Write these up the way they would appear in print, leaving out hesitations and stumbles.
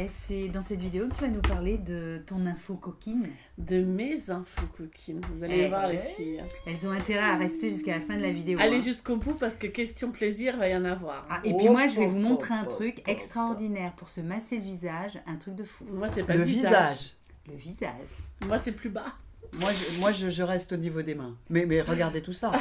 C'est dans cette vidéo que tu vas nous parler de ton info coquine. De mes infos coquines. Vous allez voir les filles. Elles ont intérêt à rester jusqu'à la fin de la vidéo. Allez jusqu'au bout parce que question plaisir, va y en avoir. Ah, et puis moi, je vais vous montrer un truc extraordinaire pour se masser le visage. Un truc de fou. Moi, c'est pas le visage. Le visage. Moi, c'est plus bas. Moi, je reste au niveau des mains. Mais regardez tout ça.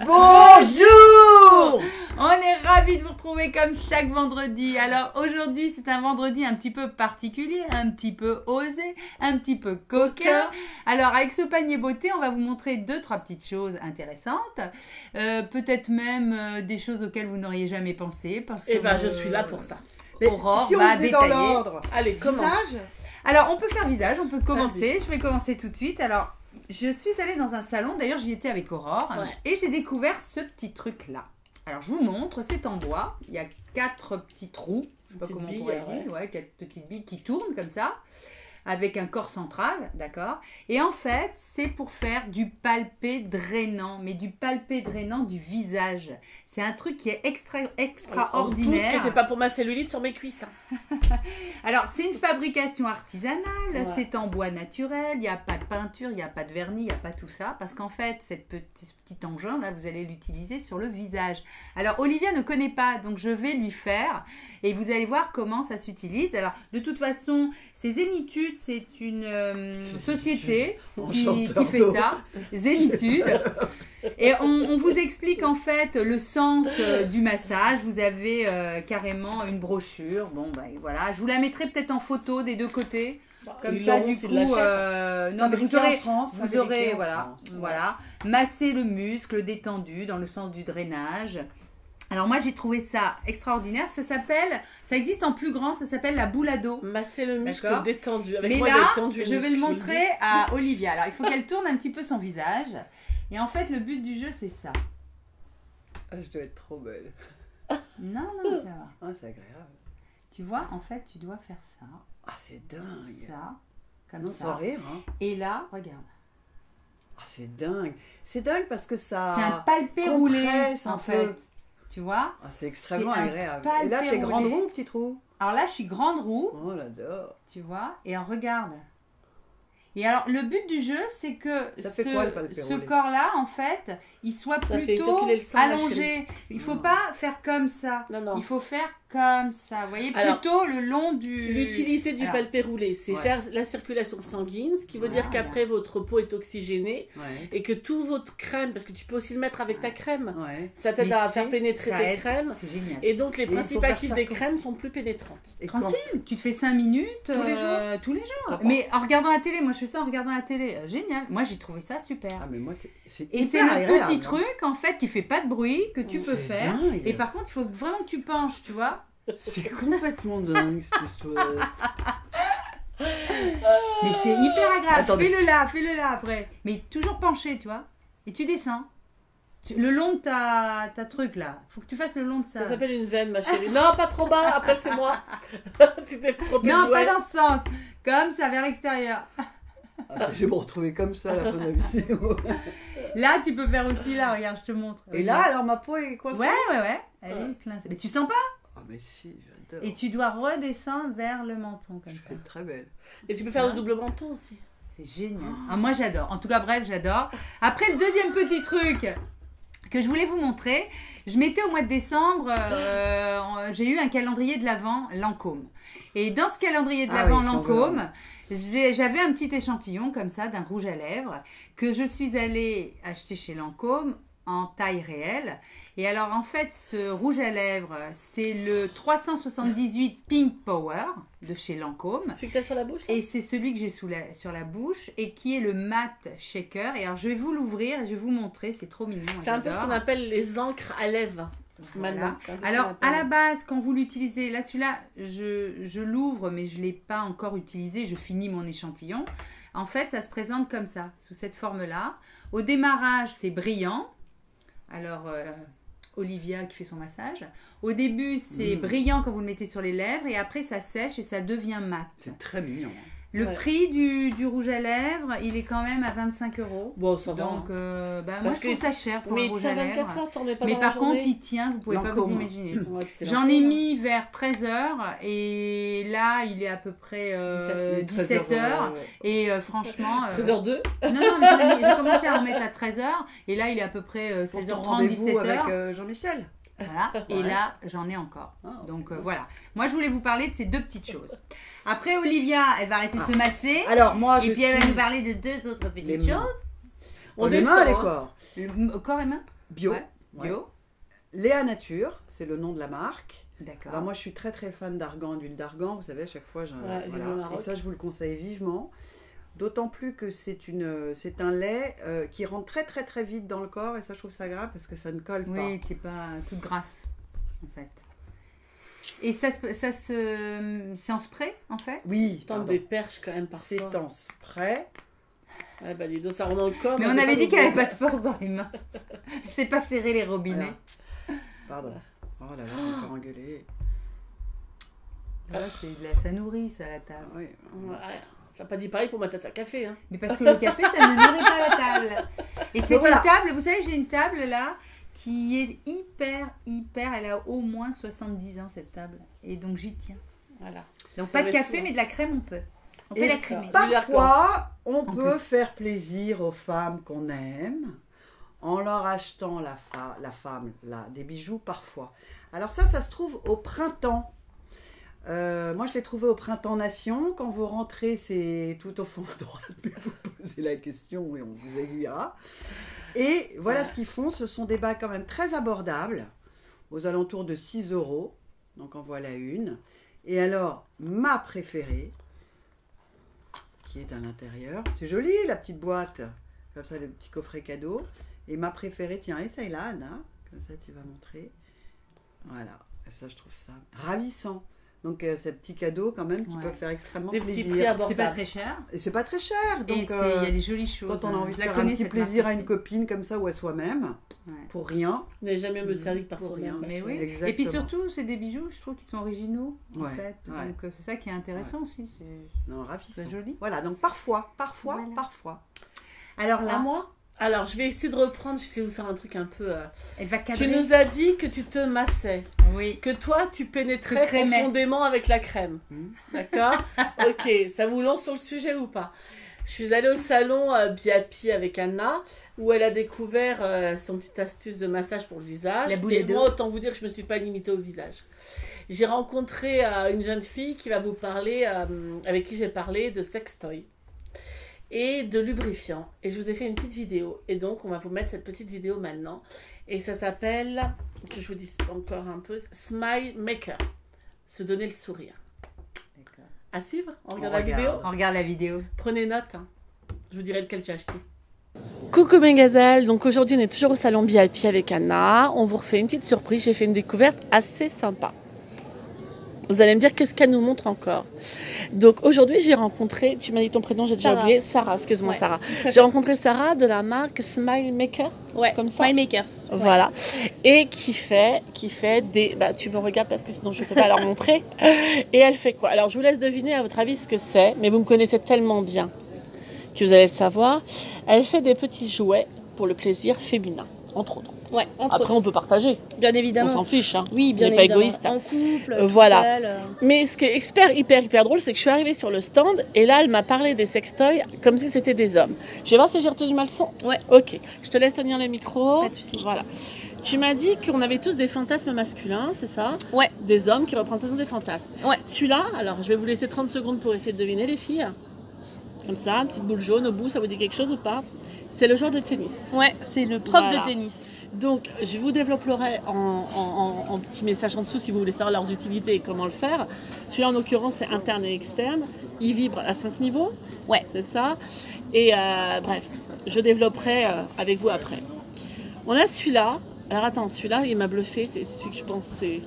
Bonjour! On est ravis de vous retrouver comme chaque vendredi. Alors aujourd'hui, c'est un vendredi un petit peu particulier, un petit peu osé, un petit peu coquin. Alors avec ce panier beauté, on va vous montrer 2-3 petites choses intéressantes. Peut-être même des choses auxquelles vous n'auriez jamais pensé. Parce que, je suis là pour ça. Aurore si on va faisait dans détailler. l'ordre. Allez, commence. Visage. Alors on peut faire visage, on peut commencer. Je vais commencer tout de suite. Alors je suis allée dans un salon, d'ailleurs j'y étais avec Aurore, et j'ai découvert ce petit truc là. Alors je vous montre, c'est en bois, il y a 4 petits trous, je sais pas comment on pourrait dire, 4 petites billes qui tournent comme ça, avec un corps central, d'accord. Et en fait, c'est pour faire du palpé drainant, mais du palpé drainant du visage. C'est un truc qui est extraordinaire. On se doute que c'est pas pour ma cellulite sur mes cuisses. Alors, c'est une fabrication artisanale, c'est en bois naturel, il n'y a pas de peinture, il n'y a pas de vernis, il n'y a pas tout ça. Parce qu'en fait, ce petit engin, là, vous allez l'utiliser sur le visage. Alors, Olivia ne connaît pas, donc je vais lui faire. Et vous allez voir comment ça s'utilise. Alors, de toute façon, c'est Zénitude, c'est une société qui fait ça. Zénitude. Et on vous explique en fait le sens du massage. Vous avez carrément une brochure. Bon, ben voilà. Je vous la mettrai peut-être en photo des deux côtés. Comme ça, du coup. Non, mais vous aurez, voilà. Masser le muscle détendu dans le sens du drainage. Alors moi, j'ai trouvé ça extraordinaire. Ça existe en plus grand. Ça s'appelle la boule à dos. Masser le muscle détendu. Avec mais moi, là, détendu, je vais le montrer à Olivia. Alors, il faut qu'elle tourne un petit peu son visage. Et en fait, le but du jeu, c'est ça. Ah, je dois être trop belle. Non, tu vas voir. Ah, c'est agréable. Tu vois, en fait, tu dois faire ça. Ah, c'est dingue. Ça, comme non, ça. Sans rire, hein. Et là, regarde. Ah, c'est dingue. C'est dingue parce que ça... C'est un palpé roulé, en fait. Peu. Tu vois? Ah, c'est extrêmement agréable. Et là, t'es roulé. grande roue ou petite roue? Alors là, je suis grande roue. Oh, j'adore. Tu vois? Et on regarde. Et alors, le but du jeu, c'est que ce corps-là, en fait, il soit plutôt allongé. Il ne faut pas faire comme ça. Non. Il faut faire comme ça. Vous voyez, plutôt le long du... L'utilité du palpé roulé, c'est faire la circulation sanguine, ce qui veut dire qu'après, votre peau est oxygénée et que tout votre crème, parce que tu peux aussi le mettre avec ta crème, ça t'aide à faire pénétrer tes crèmes. C'est génial. Et donc, les principes actifs des crèmes sont plus pénétrantes. Tranquille, tu te fais 5 minutes. Tous les jours. Tous les jours. Mais en regardant la télé, moi je fais ça en regardant la télé. Génial. Moi j'ai trouvé ça super. Ah, mais moi c'est et c'est le petit truc en fait qui fait pas de bruit que tu peux faire. Dingue. Et par contre, il faut vraiment que tu penches, tu vois. C'est complètement dingue cette histoire. Mais c'est hyper agréable. Fais-le là après. Mais toujours penché, tu vois. Et tu descends. Le long de ta truc là. Faut que tu fasses le long de ça. Ça s'appelle une veine, ma chérie. Non, pas trop bas. Après c'est moi. Tu t'es trop non, pas dans ce sens. Comme ça, vers l'extérieur. Ah, je vais me retrouver comme ça à la fin de la vidéo. Là, tu peux faire aussi là. Regarde, je te montre. Et là, alors ma peau est coincée. Ouais. Elle est clincée. Mais tu sens pas? Ah, mais si, j'adore. Et tu dois redescendre vers le menton comme ça. Je vais être très belle. Et tu peux faire le double menton aussi. C'est génial. Ah, moi, j'adore. En tout cas, bref, j'adore. Après, le deuxième petit truc que je voulais vous montrer, je mettais au mois de décembre, j'ai eu un calendrier de l'Avent Lancôme. Et dans ce calendrier de l'Avent Lancôme, j'avais un petit échantillon comme ça d'un rouge à lèvres que je suis allée acheter chez Lancôme en taille réelle. Et alors en fait, ce rouge à lèvres, c'est le 378 Pink Power de chez Lancôme. Celui que tu as sur la bouche là? Et c'est celui que j'ai sur la bouche et qui est le Matte Shaker. Et alors je vais vous l'ouvrir et je vais vous montrer, c'est trop mignon. C'est un peu ce qu'on appelle les encres à lèvres. Voilà. Alors à la base, quand vous l'utilisez, là celui-là, je l'ouvre mais je ne l'ai pas encore utilisé, je finis mon échantillon. En fait, ça se présente comme ça, sous cette forme-là. Au démarrage, c'est brillant. Alors, Olivia qui fait son massage. Au début, c'est brillant quand vous le mettez sur les lèvres et après, ça sèche et ça devient mat. C'est très mignon. Le prix du rouge à lèvres, il est quand même à 25 €. Bon, ça va. Donc, moi, je trouve ça cher pour un rouge à lèvres. 24 heures, t'en mets pas mais dans par la contre, journée. il tient, vous pouvez pas vous imaginer. Ouais, J'en ai mis vers 13 h et là, il est à peu près 17 h. Et franchement... 13h02 Non, mais j'ai commencé à en mettre à 13 h et là, il est à peu près 16h30, 17 h. avec Jean-Michel. Voilà, et là, j'en ai encore. Donc voilà. Moi, je voulais vous parler de ces deux petites choses. Après, Olivia, elle va arrêter de se masser. Alors, moi, et puis, elle va nous parler de deux autres petites choses. On les mains et les corps. Corps et mains Bio. Ouais. Bio. Léa Nature, c'est le nom de la marque. D'accord. Alors, moi, je suis très très fan d'argan, d'huile d'argan. Vous savez, à chaque fois, voilà. Et ça, je vous le conseille vivement. D'autant plus que c'est un lait qui rentre très très très vite dans le corps et ça je trouve ça grave parce que ça ne colle pas. Oui, t'es pas toute grasse en fait. Et c'est en spray en fait? Oui. Tant des perches quand même parfois. C'est en spray. Ouais, bah les dos ça rentre dans le corps. Mais on avait dit qu'elle n'avait pas de force dans les mains. C'est pas serrer les robinets. Alors, pardon. Oh là là, je vais me faire engueuler. Là, ça nourrit ça la table. Oui. Ouais. T'as pas dit pareil pour ma tasse à café. Hein. Mais parce que le café, ça ne nourrit pas la table. Et c'est une table, vous savez, j'ai une table là qui est hyper, elle a au moins 70 ans cette table. Et donc j'y tiens. Voilà. Donc pas de café, mais de la crème, on peut. On peut la crémer. Parfois, on peut faire plaisir aux femmes qu'on aime en leur achetant des bijoux parfois. Alors ça se trouve au printemps. Moi, je l'ai trouvé au Printemps Nation. Quand vous rentrez, c'est tout au fond à droite, mais vous posez la question et on vous aiguillera. Et voilà ce qu'ils font. Ce sont des bagues quand même très abordables, aux alentours de 6 €. Donc, en voilà une. Et alors, ma préférée, qui est à l'intérieur. C'est joli, la petite boîte. Comme ça, le petit coffret cadeau. Et ma préférée, tiens, essaye-la, Anna. Comme ça, tu vas montrer. Voilà. Et ça, je trouve ça ravissant. Donc, c'est un petit cadeau quand même qui peut faire extrêmement plaisir. Des petits prix abordables. C'est pas très cher. Et c'est pas très cher. Donc, il y a des jolies choses. Quand on a envie de faire un petit plaisir à une copine comme ça ou à soi-même, pour rien. On n'est jamais mieux servi que par soi-même. Mais oui. Et puis surtout, c'est des bijoux, je trouve, qui sont originaux, en fait. Donc, c'est ça qui est intéressant aussi. Non, ravissant. C'est joli. Voilà, donc parfois. Alors là, moi Alors, je vais essayer de reprendre, je vais essayer de vous faire un truc un peu... Elle va cadrer. Tu nous as dit que tu te massais. Oui. Que toi, tu pénétrais profondément avec la crème. D'accord. Ok, ça vous lance sur le sujet ou pas? Je suis allée au salon Biapi avec Anna, où elle a découvert son petite astuce de massage pour le visage. Et moi, autant vous dire que je ne me suis pas limitée au visage. J'ai rencontré une jeune fille qui va vous parler, avec qui j'ai parlé de sextoy et de lubrifiant. Et je vous ai fait une petite vidéo. Et donc, on va vous mettre cette petite vidéo maintenant. Et ça s'appelle, que je vous dis encore un peu, Smile Maker. Se donner le sourire. D'accord. À suivre? On regarde la vidéo? On regarde la vidéo. Prenez note. Hein. Je vous dirai lequel j'ai acheté. Coucou mes gazelles. Donc aujourd'hui, on est toujours au salon Biapi avec Anna. On vous refait une petite surprise. J'ai fait une découverte assez sympa. Vous allez me dire qu'est-ce qu'elle nous montre encore. Donc aujourd'hui, j'ai rencontré, tu m'as dit ton prénom, j'ai déjà oublié, Sarah, excuse-moi ouais. Sarah. J'ai rencontré Sarah de la marque Smile Maker. Ouais, comme ça. Smile Makers. Ouais. Voilà. Et qui fait des... Bah, tu me regardes parce que sinon je ne peux pas leur montrer. Et elle fait quoi? Alors je vous laisse deviner à votre avis ce que c'est, mais vous me connaissez tellement bien que vous allez le savoir. Elle fait des petits jouets pour le plaisir féminin, entre autres. Ouais, après, on peut partager. Bien évidemment. On s'en fiche. Hein. Oui, bien on n'est évidemment. Pas égoïste. En couple, voilà. seul. Mais ce qui est hyper drôle, c'est que je suis arrivée sur le stand et là, elle m'a parlé des sextoys comme si c'était des hommes. Je vais voir si j'ai retenu ma leçon. Ouais. Ok. Je te laisse tenir le micro. Pas de souci. Voilà. Tu m'as dit qu'on avait tous des fantasmes masculins, c'est ça? Ouais. Des hommes qui représentent des fantasmes. Ouais. Celui-là, alors je vais vous laisser 30 secondes pour essayer de deviner les filles. Comme ça, une petite boule jaune au bout, ça vous dit quelque chose ou pas? C'est le joueur de tennis. Ouais, c'est le prof de tennis. Donc, je vous développerai en petit message en dessous si vous voulez savoir leurs utilités et comment le faire. Celui-là, en l'occurrence, c'est interne et externe. Il vibre à 5 niveaux. Ouais. C'est ça. Et bref, je développerai avec vous après. On a celui-là. Alors attends, celui-là, il m'a bluffé. C'est celui que je pense, c'est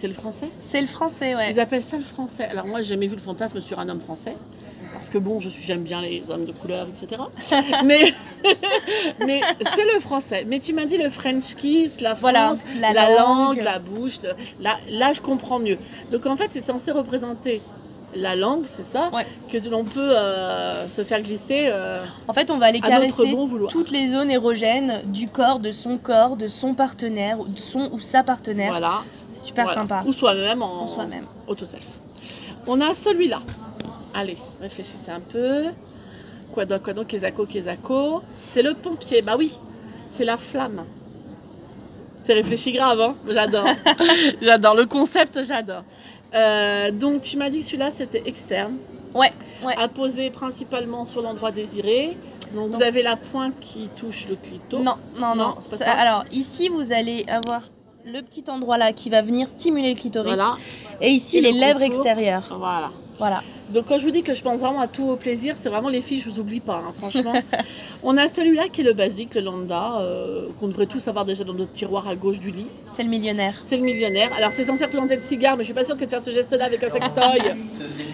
le français? C'est le français, ouais. Ils appellent ça le français. Alors moi, j'ai jamais vu le fantasme sur un homme français. Parce que bon, j'aime bien les hommes de couleur, etc. mais c'est le français. Mais tu m'as dit le French kiss, la France, la langue, la bouche. Là, je comprends mieux. Donc en fait, c'est censé représenter la langue, c'est ça, que l'on peut se faire glisser en fait, on va aller caresser bon toutes les zones érogènes du corps, de son partenaire, de son ou sa partenaire. Voilà. C'est super sympa. Ou soi-même en soi-même. Auto-self. On a celui-là. Allez, réfléchissez un peu. Quoi donc, Kezako. C'est le pompier. Bah oui, c'est la flamme. C'est réfléchi grave, hein. J'adore. J'adore. Le concept, j'adore. Donc, tu m'as dit que celui-là, c'était externe. Ouais. À poser principalement sur l'endroit désiré. Donc, vous avez la pointe qui touche le clito. Non, c'est pas ça. Alors, ici, vous allez avoir le petit endroit là qui va venir stimuler le clitoris. Voilà. Et ici, les lèvres extérieures. Voilà. Donc, quand je vous dis que je pense vraiment à tout vos plaisirs, c'est vraiment les filles, je vous oublie pas, hein, franchement. On a celui-là qui est le basique, le lambda, qu'on devrait tous avoir déjà dans notre tiroir à gauche du lit. C'est le millionnaire. C'est le millionnaire. Alors, c'est censé représenter le cigare, mais je suis pas sûre que de faire ce geste-là avec un sextoy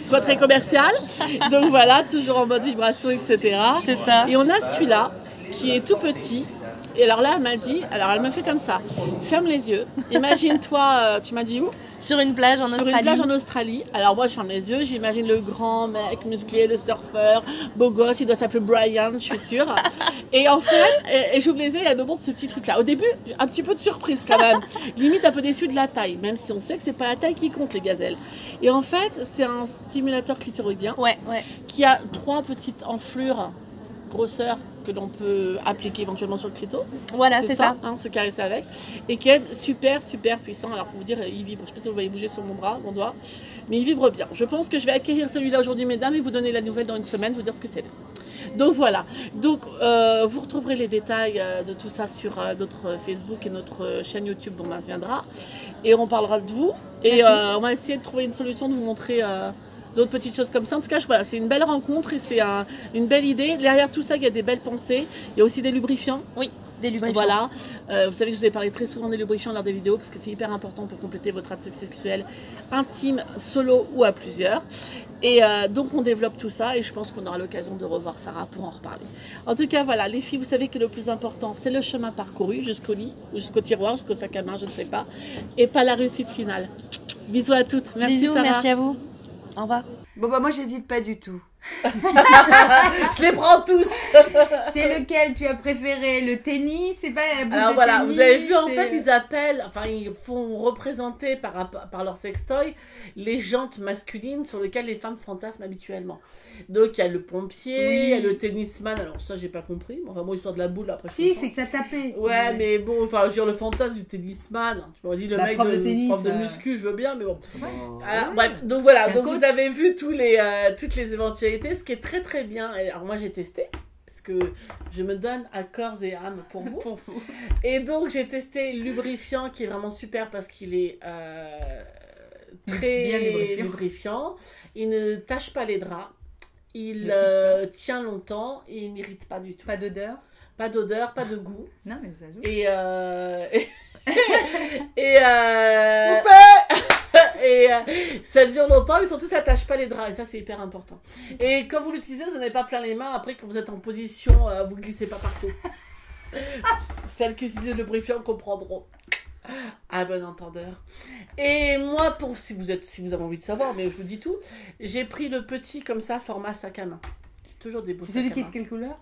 soit très commercial. Donc voilà, toujours en mode vibration, etc. C'est ça. Et on a celui-là qui est tout petit. Et alors là, elle m'a fait comme ça. Ferme les yeux. Imagine-toi, tu m'as dit où ? Sur une plage en Australie. Sur une plage en Australie. Alors moi, je ferme les yeux. J'imagine le grand mec musclé, le surfeur, beau gosse. Il doit s'appeler Brian, je suis sûre. Et en fait, et j'ouvre les yeux et elle me montre ce petit truc-là. Au début, un petit peu de surprise quand même. Limite un peu déçue de la taille, même si on sait que c'est pas la taille qui compte, les gazelles. Et en fait, c'est un stimulateur clitoridien qui a 3 petites enflures, grosseur, que l'on peut appliquer éventuellement sur le clito. Voilà, c'est ça. Hein, se caresser avec. Et qui est super puissant. Alors pour vous dire, il vibre. Je ne sais pas si vous voyez bouger sur mon doigt. Mais il vibre bien. Je pense que je vais acquérir celui-là aujourd'hui, mesdames, et vous donner la nouvelle dans une semaine, vous dire ce que c'est. Donc voilà. Donc vous retrouverez les détails de tout ça sur notre Facebook et notre chaîne YouTube. Bon, ben, ça viendra. Et on parlera de vous. Et on va essayer de trouver une solution, de vous montrer d'autres petites choses comme ça. En tout cas, voilà, c'est une belle rencontre et c'est une belle idée. Derrière tout ça, il y a des belles pensées. Il y a aussi des lubrifiants. Oui, des lubrifiants. Voilà. Vous savez que je vous ai parlé très souvent des lubrifiants lors des vidéos parce que c'est hyper important pour compléter votre acte sexuel intime, solo ou à plusieurs. Et donc, on développe tout ça et je pense qu'on aura l'occasion de revoir Sarah pour en reparler. En tout cas, voilà, les filles, vous savez que le plus important, c'est le chemin parcouru jusqu'au lit, ou jusqu'au tiroir, jusqu'au sac à main, je ne sais pas, et pas la réussite finale. Bisous à toutes. Merci, Bisous, Sarah. merci à vous. Au revoir. Bon, bah moi, j'hésite pas du tout. Je les prends tous. C'est lequel tu as préféré? Le tennis? C'est pas la boule Alors de voilà, tennis, vous avez vu, en fait, ils font représenter par leur sextoy les jantes masculines sur lesquelles les femmes fantasment habituellement. Donc il y a le pompier, il y a le tennisman. Alors ça, j'ai pas compris. Enfin, moi, histoire de la boule, après, Si, c'est que ça tapait. Ouais, mais bon, enfin, je veux dire, le fantasme du tennisman. Tu m'aurais dit le mec prof de tennis, prof de muscu, je veux bien, mais bon. Ouais. Bref, donc voilà, donc coach. vous avez vu toutes les éventualités, ce qui est très très bien. Alors moi, j'ai testé. Parce que je me donne à corps et âme pour vous. Et donc, j'ai testé le lubrifiant qui est vraiment super parce qu'il est très Bien lubrifiant. Il ne tâche pas les draps. Il tient longtemps et il n'irrite pas du tout. Pas d'odeur. Pas d'odeur, pas de goût. Non, mais ça joue. Et ça dure longtemps, mais surtout ça tâche pas les draps et ça c'est hyper important. Et quand vous l'utilisez, vous n'en avez pas plein les mains. Après, quand vous êtes en position, vous glissez pas partout. Celles qui utilisent le lubrifiant comprendront. À bon entendeur. Et moi, si vous avez envie de savoir, mais je vous dis tout, j'ai pris le petit comme ça, format sac à main. J'ai toujours des beaux sacs à main. Celui qui est de quelle couleur?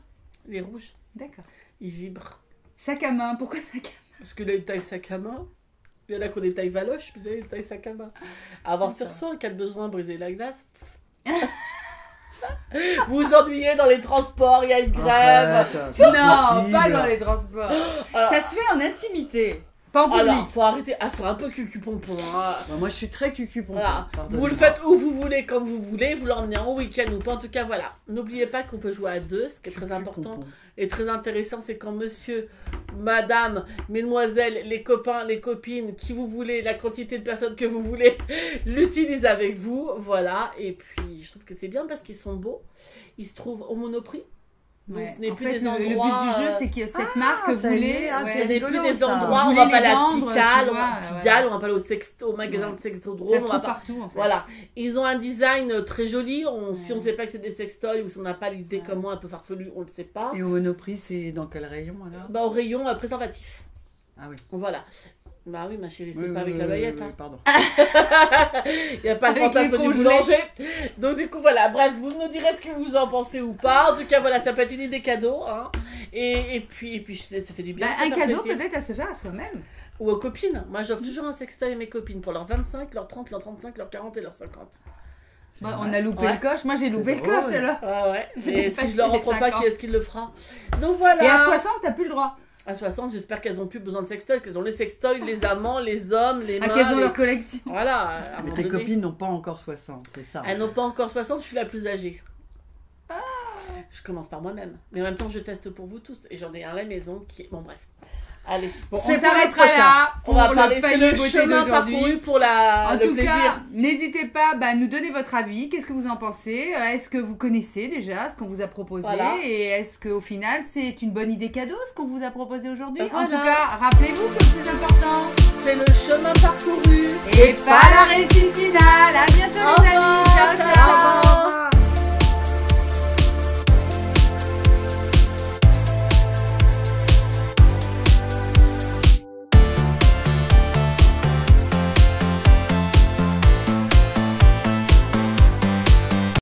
Les rouges. D'accord. Ils vibrent. Sac à main, pourquoi sac à main? Parce qu'il a une taille sac à main. Il y en a qui ont des tailles valoches, puis il y a une taille sac à main. À avoir sur soi, en cas de besoin, briser la glace. Vous vous ennuyez dans les transports, il y a une grève. Non, pas dans les transports. Alors, ça se fait en intimité, pas en public. Alors, faut arrêter à faire un peu cucu-pompon. Hein. Bah, moi, je suis très cucu-pompon. Voilà. Vous le faites où vous voulez, quand vous voulez. Vous l'emmenez en week-end ou pas. En tout cas, voilà. N'oubliez pas qu'on peut jouer à deux, ce qui est très important et très intéressant. C'est quand monsieur, madame, mesdemoiselles, les copains, les copines, qui vous voulez, la quantité de personnes que vous voulez, l'utilisent avec vous. Voilà. Et puis, je trouve que c'est bien parce qu'ils sont beaux. Ils se trouvent au Monoprix. Donc, Ouais. ce n'est En plus fait, des endroits. le but du jeu, c'est que cette marque ça y voulait. est, ouais. c'est Ce n'est plus rigolo, des ça. endroits, Vous on va voulez pas les aller à vendre, Pigalle, tu on vois, Pigalle, on va pas aller au magasin de Ça sextodrome, se on va trouve pas. partout, en fait. Voilà, ils ont un design très joli. Si on sait pas que c'est des sextoys ou si on n'a pas l'idée comme moi un peu farfelue, on ne sait pas. Et au Monoprix, c'est dans quel rayon alors? Bah, au rayon préservatif. Ah oui. Voilà. Bah oui, ma chérie, c'est pas avec la baguette. Oui, pardon. Il n'y a pas le fantasme du boulanger. Donc du coup, voilà. Bref, vous nous direz ce que vous en pensez ou pas. En tout cas, voilà, ça peut être une idée cadeau. Hein. Et puis ça fait du bien. Un cadeau peut-être à se faire à soi-même. Ou aux copines. Moi, j'offre toujours un sextoy à mes copines pour leurs 25, leurs 30, leurs 35, leurs 40 et leurs 50. On a loupé le coche. Moi, j'ai loupé le coche, alors. Ouais. Et si je leur offre pas, qui est-ce qui le fera? Donc voilà. Et à 60, t'as plus le droit. À 60, j'espère qu'elles ont plus besoin de sextoys, qu'elles ont les sextoys, les amants, les hommes, les mains. Qu'elles ont leur collection. Voilà. Mais tes copines n'ont pas encore 60, c'est ça. Elles n'ont pas encore 60, je suis la plus âgée. Je commence par moi-même. Mais en même temps, je teste pour vous tous. Et j'en ai un à la maison qui est... Bon, bref. Allez, bon, on s'arrêtera là. On va parler, c'est le chemin parcouru pour le plaisir. En tout cas, n'hésitez pas à nous donner votre avis. Qu'est-ce que vous en pensez? Est-ce que vous connaissez déjà ce qu'on vous a proposé? Et est-ce qu'au final, c'est une bonne idée cadeau, ce qu'on vous a proposé aujourd'hui? En tout cas, rappelez-vous que c'est important. C'est le chemin parcouru. Et pas la réussite finale. À bientôt les amis. Ciao, ciao.